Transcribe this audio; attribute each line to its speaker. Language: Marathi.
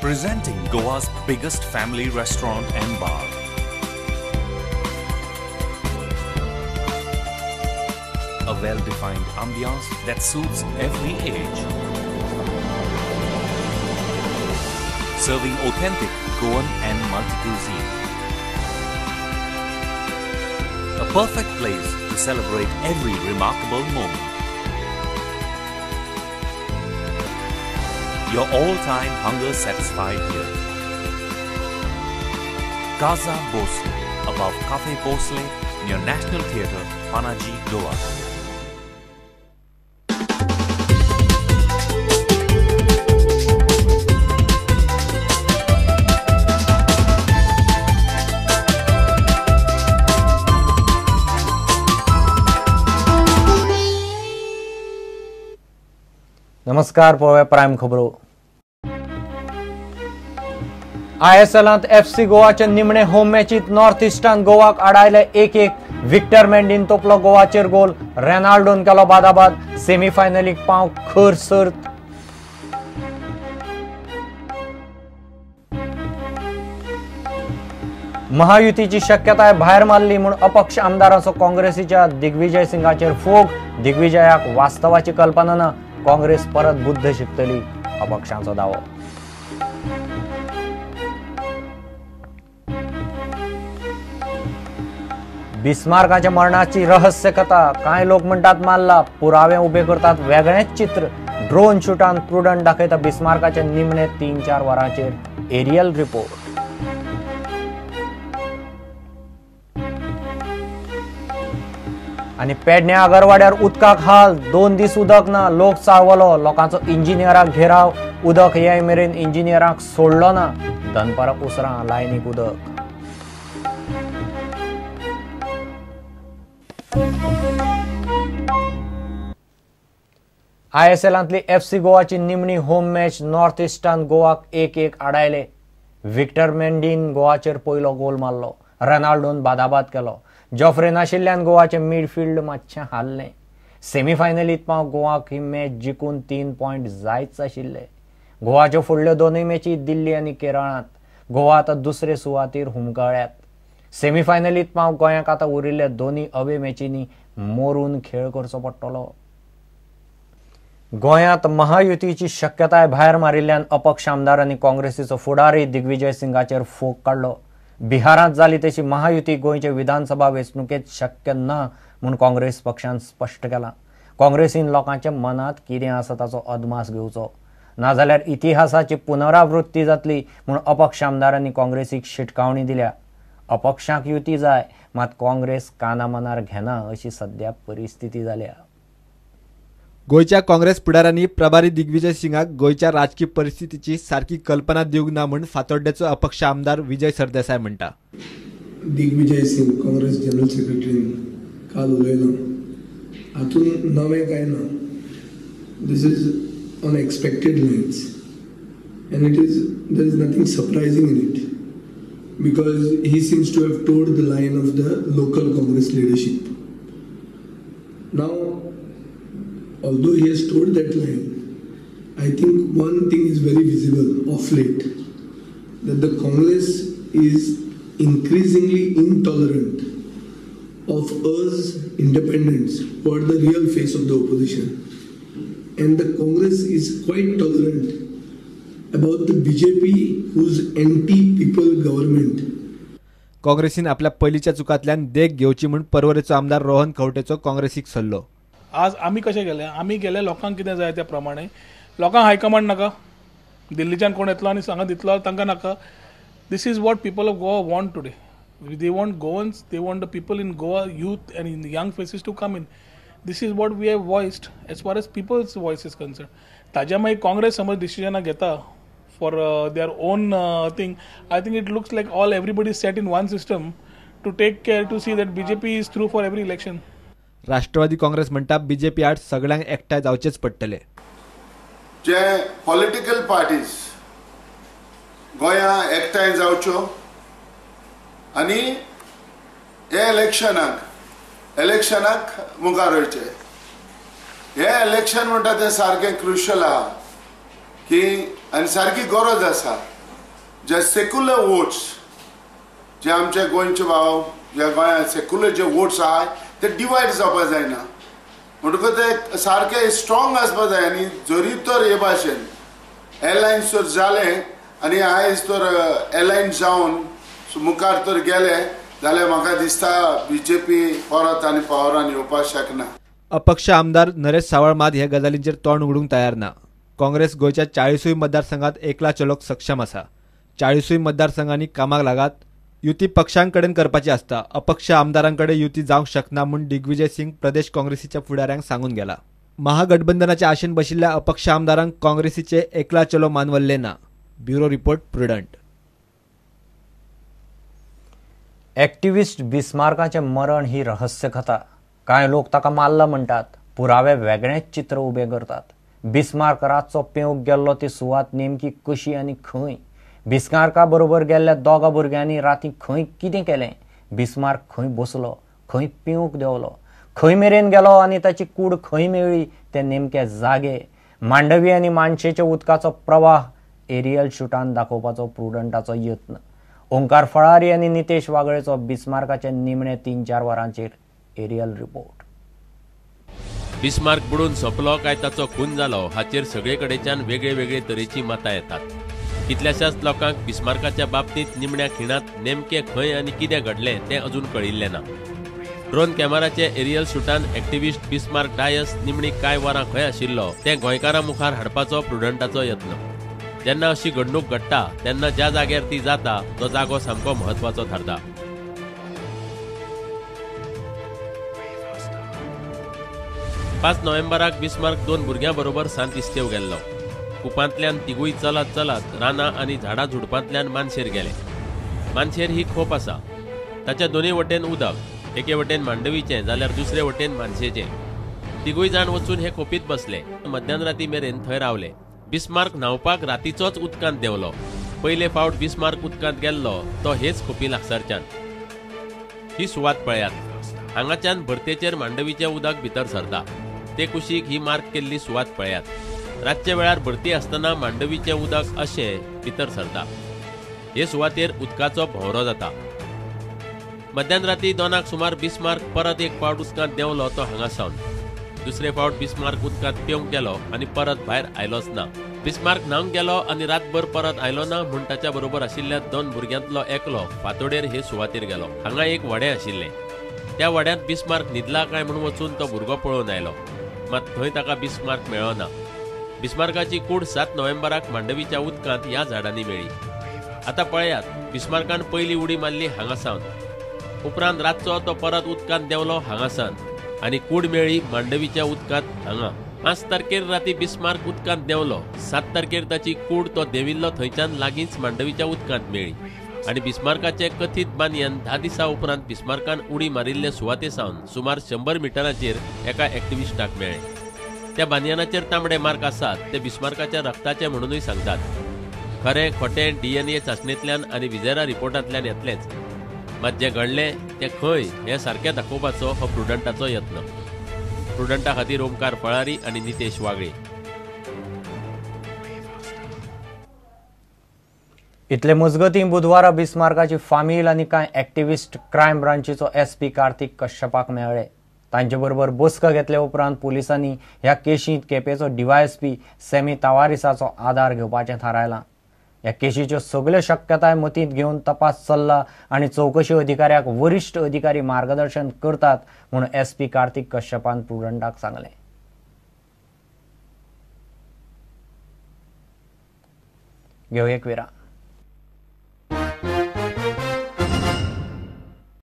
Speaker 1: presenting Goa's biggest family restaurant and bar. A well-defined ambiance that suits every age. Serving authentic Goan and multi-cuisine. A perfect place to celebrate every remarkable moment. Your all-time hunger satisfied here. Casa Bosle, above Cafe Bosle, near National Theatre, Panaji, Goa.
Speaker 2: नमस्कार पळोवया प्रायम खबरो. ISLांत FC गोवाचे निमणे होम मॅचीत नॉर्थ इस्टान गोवाक आडायले 1-1. विक्टर मेंडीन तोपलो गोवाचेर गोल. रेनाल्डोन केलो बादाबाद. सेमीफायनलीक पाव खर सर्त. महायुतीची शक्यताय भायर मारली म्हूण अपक्ष आमदाराचो काँग्रेसीच्या दिग्विजय सिंगाचेर फोग. दिग्विजयाक वास्तवाची कल्पना ना. काँग्रेस परत बुद्ध शिकतली, अपक्षांचो दावो. बिस्मार्काच्या मरणाची रहस्य कथा. कांय लोक म्हणटात मारला, पुरावे उबे करतात वेगळेच चित्र. ड्रोन शूटान प्रुडंट दाखयता बिस्मार्काचे निमणे 3-4 वरांचेर एरियल रिपोर्ट. आणि पेडण्या आगरवाड्यार उदकाक हाल. 2 दीस उदक ना. लोक चाळवलो. लोकांचो इंजिनियराक घेराव. उदक येय मेरेन इंजिनियराक सोडलो ना. दनपाराक उसरां लायनीक उदक. ISLांतली FC गोवाची निमणी होम मॅच नॉर्थ इस्टान गोवाक 1-1 आडायले. विक्टर मेंडीन गोवाचेर पयलो गोल मारलो. रेनाल्डोन बादाबाद केलो. जॉफ्रे नाशिल्ल्यान गोवाचे मिडफिल्ड मातशें हारलें. सेमीफायनलींत पाव गोवाक ही मॅच जिखून 3 पॉयंट जायच आशिल्ले. गोवाच्यो फुडल्यो दोनूय मॅची दिल्ली आनी केरळांत. गोवा आतां दुसरे सुवातेर हुमकळ्यात. सेमीफायनलींत पाव गोंयाक आतां उरिल्ल्या दोनूय अवे मॅचींनी मोरून खेळ करचो पडटलो. गोंयांत महायुतीची शक्यताय भायर मारिल्ल्यान अपक्ष आमदार आनी काँग्रेसीचो फुडारी दिग्विजय सिंगाचेर फोग काडलो. बिहारांत जाली तशी महायुती गोंयचे विधानसभा वेंचणुकेत शक्य ना म्हूण काँग्रेस पक्षान स्पश्ट केलां. काँग्रेसीन लोकांच्या मनांत कितें आसा ताचो अदमास घेवचो. नाजाल्यार इतिहासाची पुनरावृत्ती जातली म्हूण अपक्ष आमदारांनी काँग्रेसीक शिटकावणी दिल्या. अपक्षांक युती जाय, मात काँग्रेस काना मनार घेना अशी सध्या परिस्थिती जाल्या.
Speaker 3: गोयच्या काँग्रेस फुडाऱ्यांनी प्रभारी दिग्विजय सिंगाक गोयच्या राजकीय परिस्थितीची सारखी कल्पना दिवंक ना म्हूण फातोड्डेचो अपक्ष आमदार विजय सरदेसाय म्हणटा.
Speaker 4: दिग्विजय सिंग काँग्रेस जनरल सेक्रेटरीन काल उलयलो. हातून नवें कांय ना. This is unexpected lines and there is nothing surprising in it because he seems to have told the line of the local Congress leadership. Now although he has told that line, I think one thing is very visible of late, that the Congress is increasingly intolerant of us independents who are the real face of the opposition. And the Congress is quite tolerant about the BJP whose anti-people government.
Speaker 3: काँग्रेसीन आपल्या पयलीच्या चुकांतल्यान देख घेवची म्हूण परवरेचो आमदार रोहन खंवटेचो काँग्रेसीक सल्लो.
Speaker 5: आज आमी कशें गेले, आमी गेले लोकांक कितें जाय त्या प्रमाणे. लोकांक हायकमांड नाका, दिल्लीच्यान कोण येतलो आनी सांगा दितलो तांकां नाका. This is what people of Goa want today. They want Goans, they want the people in Goa, youth and in young faces to come in. This is what we have voiced as far as people's voice is concern. ताज्या मागीर काँग्रेस समज डिसिजनां घेता for their own thing, I think it looks like all everybody set in one system to take care to see that BJP is through for every election.
Speaker 3: Rashtrawadi Congress म्हणटा BJP आड सगळ्यांक एकठांय जावचेच पडटले.
Speaker 6: जे पॉलिटिकल पार्टीज गोंया एकठांय जावच्यो आनी हे इलेक्शनाक मुखार वयचे. हे इलेक्शन म्हणटा तें सारकें क्रुशल आहा की आनी सारकी गरज आसा जे सेक्युलर वोट्स जे आमचे गोंयचे भाव ह्या गोंयांत सेक्युलर जे वोट्स आहाय ते डिवायड जावपा जायना म्हणटकूच ते सारके स्ट्रॉंग आसपा जाय आनी जरी तर हे भाशेन एलायन्स तर जाले आनी आयज तर एलायन जावन मुखार तर गेले जाल्यार म्हाका दिसता बीजेपी परत आनी पावरान येवपाक शकना.
Speaker 3: अपक्ष आमदार नरेश सावळ मात ह्या गजालींचेर तोंड उगडूंक तयार ना. काँग्रेस गोंयच्या 40 मतदारसंघात एकला चलोवंक सक्षम आसा. 40 मतदारसंघांनी कामाक लागात युती पक्षांकडेन करपाची आसता. अपक्ष आमदारांकडे युती जावंक शकना म्हूण दिग्विजय सिंग प्रदेश काँग्रेसीच्या फुडाऱ्यांक सांगून गेला. महागठबंधनाच्या आशेन बशिल्ल्या अपक्ष आमदारांक काँग्रेसीचे एकला चलो मानवल्ले ना. Bureau report prudent.
Speaker 2: ॲक्टिव्हिस्ट बिस्मार्काचे मरण ही रहस्य कथा. कांय लोक ताका मारला म्हणटात. पुरावे वेगळेच चित्र उबे करतात. बिस्मार्क रातचो पेंवंक गेल्लो ती सुवात नेमकी कशी आनी खंय? बिस्मार्का बरोबर गेल्ल्या दोगा भुरग्यांनी राती खंय कितें केलें? बिस्मार्क खंय बसलो, खंय पेंवंक देंवलो, खंय मेरेन गेलो आनी ताची कूड खंय मेळ्ळी ते नेमके जागे. मांडवी आनी मानशेच्या उदकाचो प्रवाह एरियल शूटान दाखोवपाचो प्रुडंटाचो यत्न. ओंकार फळारी आनी नितेश वागळेचो बिस्मार्काचे निमणे 3-4 वरांचेर एरियल रिपोर्ट.
Speaker 7: बिस्मार्क बुडून सोंपलो काय ताचो खून जालो हाचेर सगळे कडेच्यान वेगळे वेगळे तरेची मतां येतात. कितल्याशाच लोकांक बिस्मार्काच्या बाबतींत निमण्या खिणांत नेमकें खंय आनी कितें घडलें तें अजून कळिल्लें ना. ड्रोन कॅमेराचे एरियल शूटान एक्टिव्हिस्ट बिस्मार्क डायस निमणी कांय वरां खंय आशिल्लो तें गोंयकारां मुखार हाडपाचो प्रुडंटाचो यत्न. जेन्ना अशी घडणूक घडटा तेन्ना ज्या जाग्यार ती जाता तो जागो सामको म्हत्वाचो थारता. 5 नोव्हेंबराक बिस्मार्क 2 भुरग्यां बरोबर सांत इस्तेव गेल्लो. कुपांतल्यान तिगूय चलत चलत रानां आनी झाडां झुडपांतल्यान मानशेर गेले. मानशेर ही खोप आसा. ताच्या दोनूय वटेन उदक, एके वटेन मांडवीचें जाल्यार दुसरे वटेन मानशेचें. तिगूय जाण वचून हे खोपीत बसले. मध्यानराती मेरेन थंय रावले. बिस्मार्क न्हावपाक रातीचोच उदकांत देंवलो. पयले फावट बिस्मार्क उदकांत गेल्लो तो हेच खोपी लागसारच्यान. ही सुवात पळयात. हांगाच्यान भरतेचेर मांडवीचें उदक भितर सरता. ते कुशीक ही मार्क केल्ली सुवात पळयात. रातचे वेळार भरती आसतना मांडवीचें उदक अशें भितर सरता. हे सुवातेर उदकाचो भोंवरो जाता. मध्यानराती 2 सुमार बिस्मार्क परत एक फावट उदकांत देंवलो तो हांगासावन. दुसरे फावट बिस्मार्क उदकांत पेंवंक गेलो आनी परत भायर आयलोच ना. बिस्मार्क न्हावंक गेलो आनी रातभर परत आयलो ना म्हूण ताच्या बरोबर आशिल्ल्या 2 भुरग्यांतलो एकलो फातोडेर हे सुवातेर गेलो. हांगा एक व्हडें आशिल्लें. त्या व्हड्यांत बिस्मार्क न्हिदला काय म्हूण वचून तो भुरगो पळोवन आयलो. मात थंय ताका बिस्मार्क मेळ्ळो ना. बिस्मार्काची कूड 7 नोव्हेंबराक मांडवीच्या उदकांत ह्या झाडांनी मेळ्ळी. आतां पळयात, बिस्मार्कान पयली उडी मारली हांगासावन. उपरांत रातचो तो परत उदकांत देंवलो हांगासान आनी कूड मेळ्ळी मांडवीच्या उदकांत हांगा. 5 तारखेर राती बिस्मार्क उदकांत देंवलो. 7 तारखेर ताची कूड तो देंविल्लो थंयच्यान लागींच मांडवीच्या उदकांत मेळ्ळी. आनी बिस्मार्काचे कथीत बानयन 10 दिसां उपरांत बिस्मार्कान उडी मारिल्ले सुवाते सावन सुमार 100 मिटरांचेर एका एक्टिव्हिस्टाक मेळ्ळे. त्या बानयनाचेर तांबडे मार्क आसात ते बिस्मार्काच्या रक्ताचे म्हणूनय सांगतात. खरें खोटें DNA चाचणेंतल्यान आनी विजेरा रिपोर्टांतल्यान येतलेंच. मात जें घडलें तें खंय हें सारकें दाखोवपाचो हो प्रुडंटाचो यत्न. प्रुडंटा खातीर ओंकार फळारी आनी नितेश वागळे.
Speaker 2: इतले मजगतीं बुधवारा बिस्मार्काची फामील आनी कांय एक्टिव्हिस्ट क्रायम ब्रांचीचो SP कार्तिक कश्यपाक मेळ्ळे. तांचे बरोबर बसका घेतले उपरांत पुलिसांनी ह्या केशींत केपेचो DYSP सेमी तावारिसाचो आदार घेवपाचें थारायलां. ह्या केशीच्यो सगल्यो शक्यताय मतींत घेवन तपास चल्ला आनी चवकशी अधिकाऱ्याक वरिश्ठ अधिकारी मार्गदर्शन करतात म्हूण SP कार्तिक कश्यपान प्रुडंटाक सांगलें. घेऊ एक विराम.